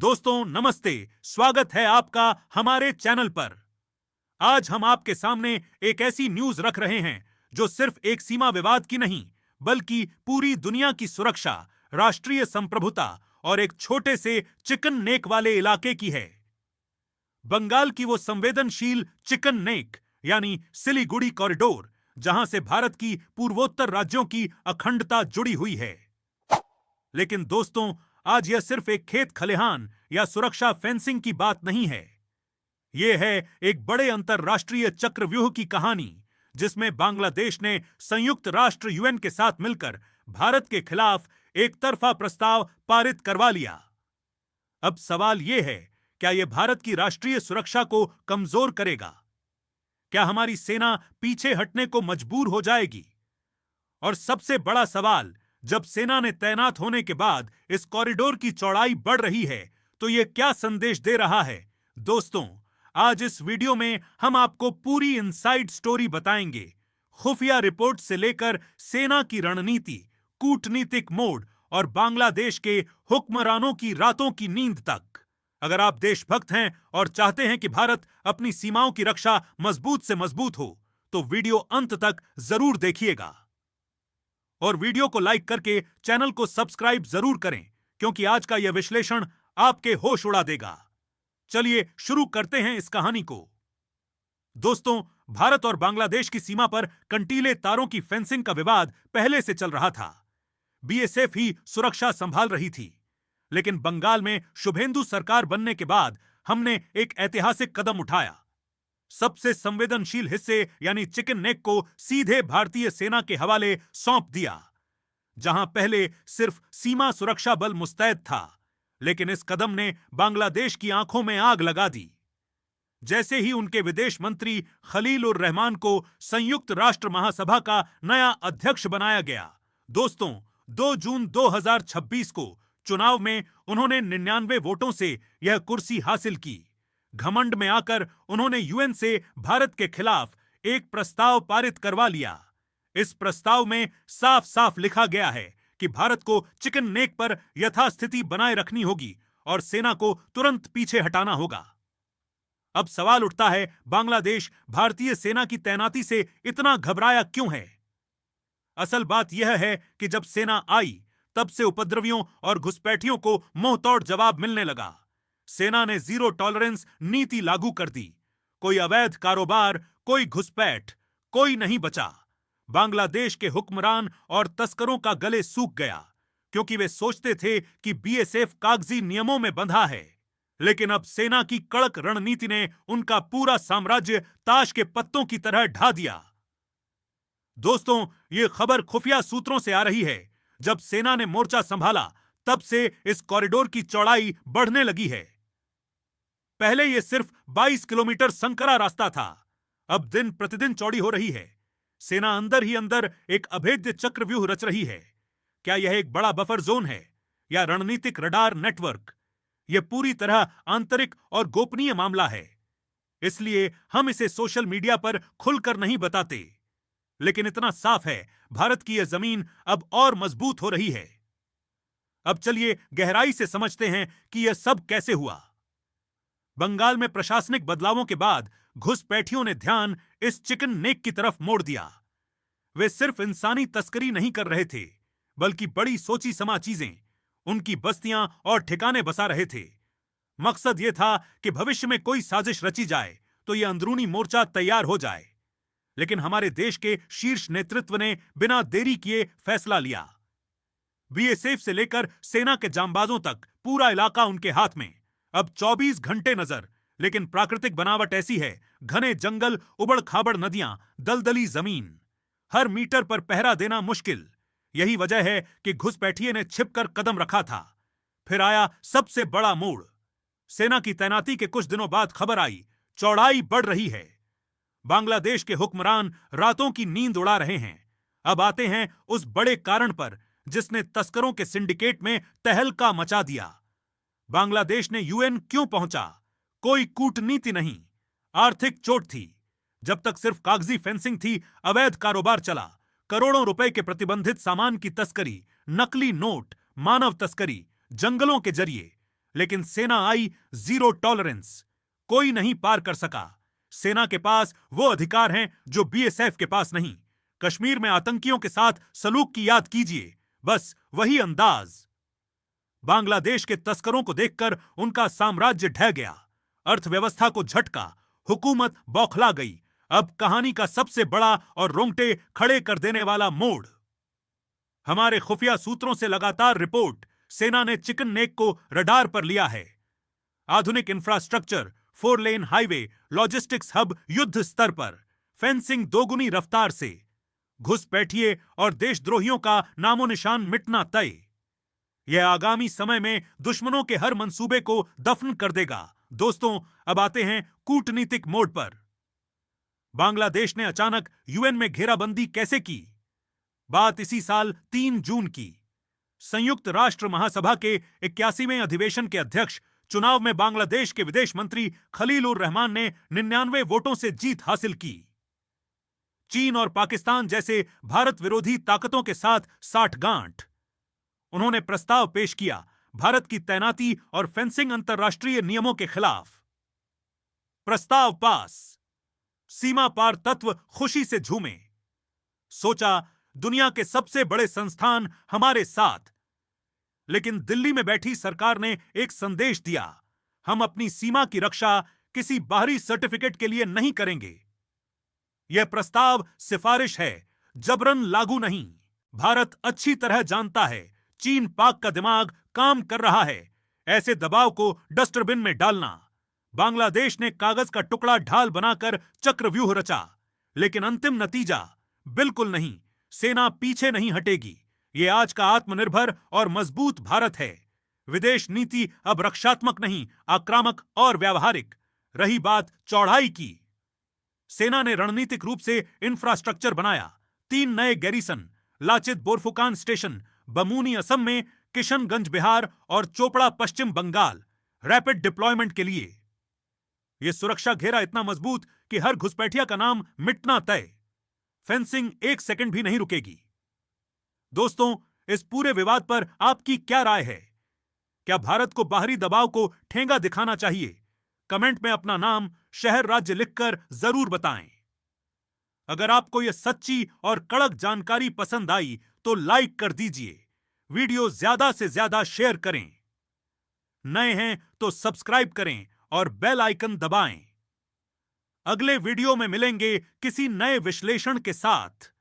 दोस्तों नमस्ते, स्वागत है आपका हमारे चैनल पर। आज हम आपके सामने एक ऐसी न्यूज रख रहे हैं जो सिर्फ एक सीमा विवाद की नहीं, बल्कि पूरी दुनिया की सुरक्षा, राष्ट्रीय संप्रभुता और एक छोटे से चिकन नेक वाले इलाके की है। बंगाल की वो संवेदनशील चिकन नेक यानी सिलीगुड़ी कॉरिडोर, जहां से भारत की पूर्वोत्तर राज्यों की अखंडता जुड़ी हुई है। लेकिन दोस्तों, आज यह सिर्फ एक खेत खलिहान या सुरक्षा फेंसिंग की बात नहीं है। यह है एक बड़े अंतरराष्ट्रीय चक्रव्यूह की कहानी, जिसमें बांग्लादेश ने संयुक्त राष्ट्र यूएन के साथ मिलकर भारत के खिलाफ एक तरफा प्रस्ताव पारित करवा लिया। अब सवाल यह है, क्या यह भारत की राष्ट्रीय सुरक्षा को कमजोर करेगा? क्या हमारी सेना पीछे हटने को मजबूर हो जाएगी? और सबसे बड़ा सवाल, जब सेना ने तैनात होने के बाद इस कॉरिडोर की चौड़ाई बढ़ रही है, तो यह क्या संदेश दे रहा है? दोस्तों, आज इस वीडियो में हम आपको पूरी इनसाइड स्टोरी बताएंगे, खुफिया रिपोर्ट से लेकर सेना की रणनीति, कूटनीतिक मोड और बांग्लादेश के हुक्मरानों की रातों की नींद तक। अगर आप देशभक्त हैं और चाहते हैं कि भारत अपनी सीमाओं की रक्षा मजबूत से मजबूत हो, तो वीडियो अंत तक जरूर देखिएगा। और वीडियो को लाइक करके चैनल को सब्सक्राइब जरूर करें, क्योंकि आज का यह विश्लेषण आपके होश उड़ा देगा। चलिए शुरू करते हैं इस कहानी को। दोस्तों, भारत और बांग्लादेश की सीमा पर कंटीले तारों की फेंसिंग का विवाद पहले से चल रहा था। बीएसएफ ही सुरक्षा संभाल रही थी। लेकिन बंगाल में शुभेंदु सरकार बनने के बाद हमने एक ऐतिहासिक कदम उठाया। सबसे संवेदनशील हिस्से यानी चिकन नेक को सीधे भारतीय सेना के हवाले सौंप दिया। जहां पहले सिर्फ सीमा सुरक्षा बल मुस्तैद था, लेकिन इस कदम ने बांग्लादेश की आंखों में आग लगा दी। जैसे ही उनके विदेश मंत्री खलील उर रहमान को संयुक्त राष्ट्र महासभा का नया अध्यक्ष बनाया गया, दोस्तों 2 जून 2026 को चुनाव में उन्होंने 99 वोटों से यह कुर्सी हासिल की। घमंड में आकर उन्होंने यूएन से भारत के खिलाफ एक प्रस्ताव पारित करवा लिया। इस प्रस्ताव में साफ साफ लिखा गया है कि भारत को चिकन नेक पर यथास्थिति बनाए रखनी होगी और सेना को तुरंत पीछे हटाना होगा। अब सवाल उठता है, बांग्लादेश भारतीय सेना की तैनाती से इतना घबराया क्यों है? असल बात यह है कि जब सेना आई, तब से उपद्रवियों और घुसपैठियों को मुंहतोड़ जवाब मिलने लगा। सेना ने जीरो टॉलरेंस नीति लागू कर दी। कोई अवैध कारोबार, कोई घुसपैठ, कोई नहीं बचा। बांग्लादेश के हुक्मरान और तस्करों का गले सूख गया, क्योंकि वे सोचते थे कि बीएसएफ कागजी नियमों में बंधा है। लेकिन अब सेना की कड़क रणनीति ने उनका पूरा साम्राज्य ताश के पत्तों की तरह ढा दिया। दोस्तों, ये खबर खुफिया सूत्रों से आ रही है। जब सेना ने मोर्चा संभाला, तब से इस कॉरिडोर की चौड़ाई बढ़ने लगी है। पहले यह सिर्फ 22 किलोमीटर संकरा रास्ता था, अब दिन प्रतिदिन चौड़ी हो रही है। सेना अंदर ही अंदर एक अभेद्य चक्रव्यूह रच रही है। क्या यह एक बड़ा बफर जोन है या रणनीतिक रडार नेटवर्क? यह पूरी तरह आंतरिक और गोपनीय मामला है, इसलिए हम इसे सोशल मीडिया पर खुलकर नहीं बताते। लेकिन इतना साफ है, भारत की यह जमीन अब और मजबूत हो रही है। अब चलिए गहराई से समझते हैं कि यह सब कैसे हुआ। बंगाल में प्रशासनिक बदलावों के बाद घुसपैठियों ने ध्यान इस चिकन नेक की तरफ मोड़ दिया। वे सिर्फ इंसानी तस्करी नहीं कर रहे थे, बल्कि बड़ी सोची समा चीजें, उनकी बस्तियां और ठिकाने बसा रहे थे। मकसद यह था कि भविष्य में कोई साजिश रची जाए तो यह अंदरूनी मोर्चा तैयार हो जाए। लेकिन हमारे देश के शीर्ष नेतृत्व ने बिना देरी किए फैसला लिया। बीएसएफ से लेकर सेना के जांबाजों तक पूरा इलाका उनके हाथ में। अब 24 घंटे नजर। लेकिन प्राकृतिक बनावट ऐसी है, घने जंगल, उबड़ खाबड़ नदियां, दलदली जमीन, हर मीटर पर पहरा देना मुश्किल। यही वजह है कि घुसपैठिए ने छिपकर कदम रखा था। फिर आया सबसे बड़ा मोड़। सेना की तैनाती के कुछ दिनों बाद खबर आई, चौड़ाई बढ़ रही है। बांग्लादेश के हुक्मरान रातों की नींद उड़ा रहे हैं। अब आते हैं उस बड़े कारण पर जिसने तस्करों के सिंडिकेट में तहलका मचा दिया। बांग्लादेश ने यूएन क्यों पहुंचा? कोई कूटनीति नहीं, आर्थिक चोट थी। जब तक सिर्फ कागजी फेंसिंग थी, अवैध कारोबार चला। करोड़ों रुपए के प्रतिबंधित सामान की तस्करी, नकली नोट, मानव तस्करी, जंगलों के जरिए। लेकिन सेना आई जीरो टॉलरेंस। कोई नहीं पार कर सका। सेना के पास वो अधिकार हैं जो बीएसएफ के पास नहीं। कश्मीर में आतंकियों के साथ सलूक की याद कीजिए, बस वही अंदाज। बांग्लादेश के तस्करों को देखकर उनका साम्राज्य ढह गया। अर्थव्यवस्था को झटका, हुकूमत बौखला गई। अब कहानी का सबसे बड़ा और रोंगटे खड़े कर देने वाला मोड़। हमारे खुफिया सूत्रों से लगातार रिपोर्ट, सेना ने चिकन नेक को रडार पर लिया है। आधुनिक infrastructure, 4 lane highway, logistics hub युद्ध स्तर पर, फेंसिंग दोगुनी रफ्तार से, घुसपैठिए और देशद्रोहियों का नामो निशान मिटना तय। यह आगामी समय में दुश्मनों के हर मंसूबे को दफन कर देगा। दोस्तों, अब आते हैं कूटनीतिक मोड पर। बांग्लादेश ने अचानक यूएन में घेराबंदी कैसे की? बात इसी साल 3 जून की। संयुक्त राष्ट्र महासभा के 81वें अधिवेशन के अध्यक्ष चुनाव में बांग्लादेश के विदेश मंत्री खलील उर रहमान ने 99 वोटों से जीत हासिल की। चीन और पाकिस्तान जैसे भारत विरोधी ताकतों के साथ साठगांठ। उन्होंने प्रस्ताव पेश किया, भारत की तैनाती और फेंसिंग अंतर्राष्ट्रीय नियमों के खिलाफ। प्रस्ताव पास। सीमा पार तत्व खुशी से झूमे। सोचा, दुनिया के सबसे बड़े संस्थान हमारे साथ। लेकिन दिल्ली में बैठी सरकार ने एक संदेश दिया, हम अपनी सीमा की रक्षा किसी बाहरी सर्टिफिकेट के लिए नहीं करेंगे। यह प्रस्ताव सिफारिश है, जबरन लागू नहीं। भारत अच्छी तरह जानता है चीन पाक का दिमाग काम कर रहा है। ऐसे दबाव को डस्टबिन में डालना। बांग्लादेश ने कागज का टुकड़ा ढाल बनाकर चक्रव्यूह रचा, लेकिन अंतिम नतीजा बिल्कुल नहीं। सेना पीछे नहीं हटेगी। यह आज का आत्मनिर्भर और मजबूत भारत है। विदेश नीति अब रक्षात्मक नहीं, आक्रामक और व्यावहारिक। रही बात चौड़ाई की, सेना ने रणनीतिक रूप से इंफ्रास्ट्रक्चर बनाया। 3 नए गैरिसन, लाचित बोरफुकान स्टेशन, बमूनी असम में, किशनगंज बिहार और चोपड़ा पश्चिम बंगाल, रैपिड डिप्लॉयमेंट के लिए। यह सुरक्षा घेरा इतना मजबूत कि हर घुसपैठिया का नाम मिटना तय। फेंसिंग 1 सेकंड भी नहीं रुकेगी। दोस्तों, इस पूरे विवाद पर आपकी क्या राय है? क्या भारत को बाहरी दबाव को ठेंगा दिखाना चाहिए? कमेंट में अपना नाम, शहर, राज्य लिखकर जरूर बताएं। अगर आपको यह सच्ची और कड़क जानकारी पसंद आई तो लाइक कर दीजिए। वीडियो ज्यादा से ज्यादा शेयर करें। नए हैं तो सब्सक्राइब करें और बेल आइकन दबाएं। अगले वीडियो में मिलेंगे किसी नए विश्लेषण के साथ।